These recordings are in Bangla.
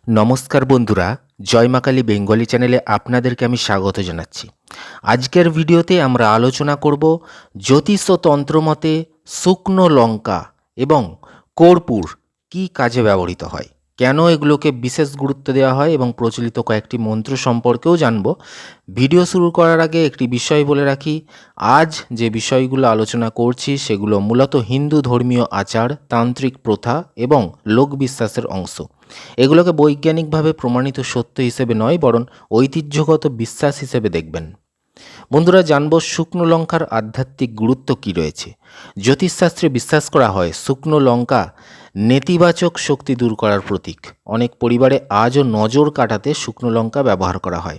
নমস্কার বন্ধুরা, জয় মা কালী বেঙ্গলি চ্যানেলে আপনাদেরকে আমি স্বাগত জানাচ্ছি। আজকের ভিডিওতে আমরা আলোচনা করব জ্যোতিষ ও তন্ত্রমতে শুকনো লঙ্কা এবং কর্পূর কী কাজে ব্যবহৃত হয়, কেন এগুলোকে বিশেষ গুরুত্ব দেওয়া হয় এবং প্রচলিত কয়েকটি মন্ত্র সম্পর্কেও জানব। ভিডিও শুরু করার আগে একটি বিষয় বলে রাখি, আজ যে বিষয়গুলো আলোচনা করছি সেগুলো মূলত হিন্দু ধর্মীয় আচার, তান্ত্রিক প্রথা এবং লোকবিশ্বাসের অংশ। এগুলোকে বৈজ্ঞানিকভাবে প্রমাণিত সত্য হিসেবে নয়, বরং ঐতিহ্যগত বিশ্বাস হিসেবে দেখবেন। বন্ধুরা, জানব শুকনো লঙ্কার আধ্যাত্মিক গুরুত্ব কী রয়েছে। জ্যোতিষশাস্ত্রে বিশ্বাস করা হয় শুকনো লঙ্কা নেতিবাচক শক্তি দূর করার প্রতীক। অনেক পরিবারে আজও নজর কাটাতে শুকনো লঙ্কা ব্যবহার করা হয়।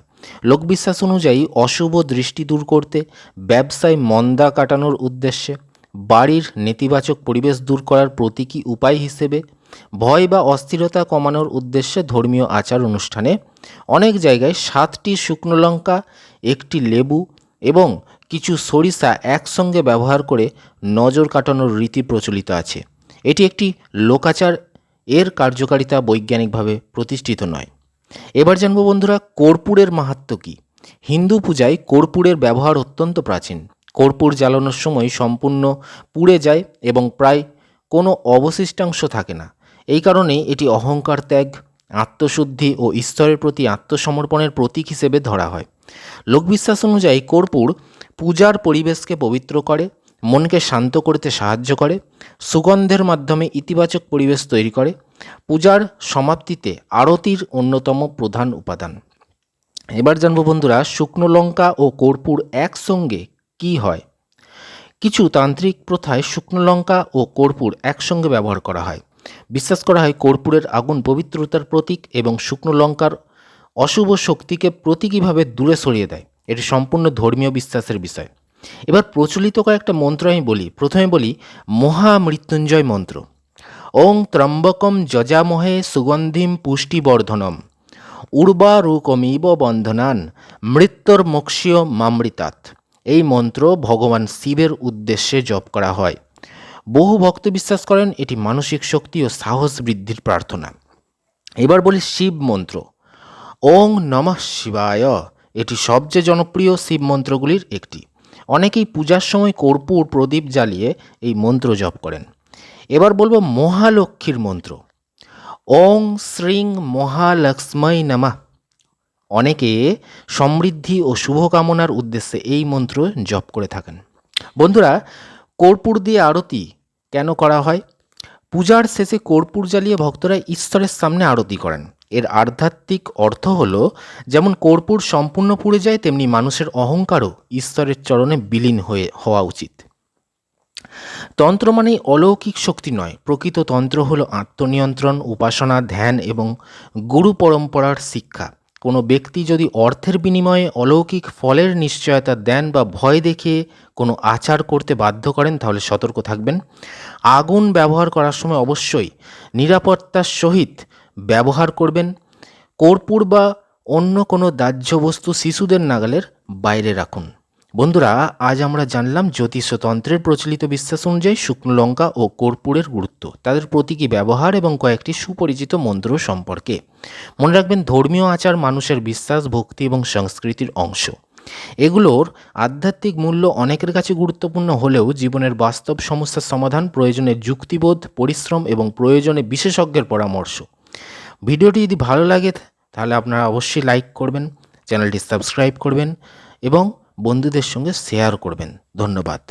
লোকবিশ্বাস অনুযায়ী অশুভ দৃষ্টি দূর করতে, ব্যবসায় মন্দা কাটানোর উদ্দেশ্যে, বাড়ির নেতিবাচক পরিবেশ দূর করার প্রতীকী উপায় হিসেবে, ভয় বা অস্থিরতা কমানোর উদ্দেশ্যে ধর্মীয় আচার অনুষ্ঠানে অনেক জায়গায় 7টি শুকনো লঙ্কা, একটি লেবু এবং কিছু সরিষা একসঙ্গে ব্যবহার করে নজর কাটানোর রীতি প্রচলিত আছে। এটি একটি লোকাচার, এর কার্যকারিতা বৈজ্ঞানিকভাবে প্রতিষ্ঠিত নয়। এবার জানব বন্ধুরা, কর্পূরের মাহাত্ম্য কী। হিন্দু পূজায় কর্পূরের ব্যবহার অত্যন্ত প্রাচীন। কর্পূর জ্বালানোর সময় সম্পূর্ণ পুড়ে যায় এবং প্রায় কোনো অবশিষ্টাংশ থাকে না। এই কারণেই এটি অহংকার ত্যাগ, আত্মশুদ্ধি ও ঈশ্বরের প্রতি আত্মসমর্পণের প্রতীক হিসেবে ধরা হয়। লোকবিশ্বাস অনুযায়ী কর্পূর পূজার পরিবেশকে পবিত্র করে, মনকে শান্ত করতে সাহায্য করে, সুগন্ধের মাধ্যমে ইতিবাচক পরিবেশ তৈরি করে। পূজার সমাপ্তিতে আরতির অন্যতম প্রধান উপাদান। এবার জানবো বন্ধুরা, শুকনো লঙ্কা ও কর্পূর একসঙ্গে কী হয়। কিছু তান্ত্রিক প্রথায় শুকনো লঙ্কা ও কর্পূর একসঙ্গে ব্যবহার করা হয়। বিশ্বাস করা হয় কর্পূরের আগুন পবিত্রতার প্রতীক এবং শুকনো লঙ্কার অশুভ শক্তিকে প্রতীকীভাবে দূরে সরিয়ে দেয়। এটি সম্পূর্ণ ধর্মীয় বিশ্বাসের বিষয়। এবার প্রচলিত কয়েকটা মন্ত্র আমি বলি। প্রথমে বলি মহামৃত্যুঞ্জয় মন্ত্র। ওং ত্রম্বকম যজামহে সুগন্ধিম পুষ্টিবর্ধনম উর্বারুকমিব বন্ধনান মৃত্যুর মোক্ষীয় মামৃতাৎ। এই মন্ত্র ভগবান শিবের উদ্দেশ্যে জপ করা হয়। বহু ভক্ত বিশ্বাস করেন এটি মানসিক শক্তি ও সাহস বৃদ্ধির প্রার্থনা। এবার বলি শিব মন্ত্র। ওং নমঃ শিবায়। এটি সবচেয়ে জনপ্রিয় শিব মন্ত্রগুলির একটি। অনেকেই পূজার সময় কর্পূর প্রদীপ জ্বালিয়ে এই মন্ত্র জপ করেন। এবার বলবো মহালক্ষ্মীর মন্ত্র। ওং শ্রীং মহালক্ষ্মী নমঃ। অনেকে সমৃদ্ধি ও শুভকামনার উদ্দেশ্যে এই মন্ত্র জপ করে থাকেন। বন্ধুরা, কর্পূর দিয়ে আরতি কেন করা হয়। পূজার শেষে কর্পূর জ্বালিয়ে ভক্তরা ঈশ্বরের সামনে আরতি করেন। এর আধ্যাত্মিক অর্থ হলো, যেমন কর্পূর সম্পূর্ণ পুড়ে যায়, তেমনি মানুষের অহংকারও ঈশ্বরের চরণে বিলীন হওয়া উচিত। তন্ত্র মানেই অলৌকিক শক্তি নয়। প্রকৃত তন্ত্র হলো আত্মনিয়ন্ত্রণ, উপাসনা, ধ্যান এবং গুরু পরম্পরার শিক্ষা। কোনো ব্যক্তি যদি অর্থের বিনিময়ে অলৌকিক ফলের নিশ্চয়তা দেন বা ভয় দেখিয়ে কোনো আচার করতে বাধ্য করেন, তাহলে সতর্ক থাকবেন। আগুন ব্যবহার করার সময় অবশ্যই নিরাপত্তার সহিত ব্যবহার করবেন। কর্পূর বা অন্য কোনো দাহ্য বস্তু শিশুদের নাগালের বাইরে রাখুন। বন্ধুরা, আজ আমরা জানলাম জ্যোতিষতন্ত্রের প্রচলিত বিশ্বাস অনুযায়ী শুকনো লঙ্কা ও কর্পূরের গুরুত্ব, তাদের প্রতীকী ব্যবহার এবং কয়েকটি সুপরিচিত মন্ত্র সম্পর্কে। মনে রাখবেন, ধর্মীয় আচার মানুষের বিশ্বাস, ভক্তি এবং সংস্কৃতির অংশ। এগুলোর আধ্যাত্মিক মূল্য অনেকের কাছে গুরুত্বপূর্ণ হলেও জীবনের বাস্তব সমস্যার সমাধান প্রয়োজনে যুক্তিবোধ, পরিশ্রম এবং প্রয়োজনে বিশেষজ্ঞের পরামর্শ। ভিডিওটি যদি ভালো লাগে তাহলে আপনারা অবশ্যই লাইক করবেন, চ্যানেলটি সাবস্ক্রাইব করবেন এবং বন্ধুদের সঙ্গে শেয়ার করবেন। ধন্যবাদ।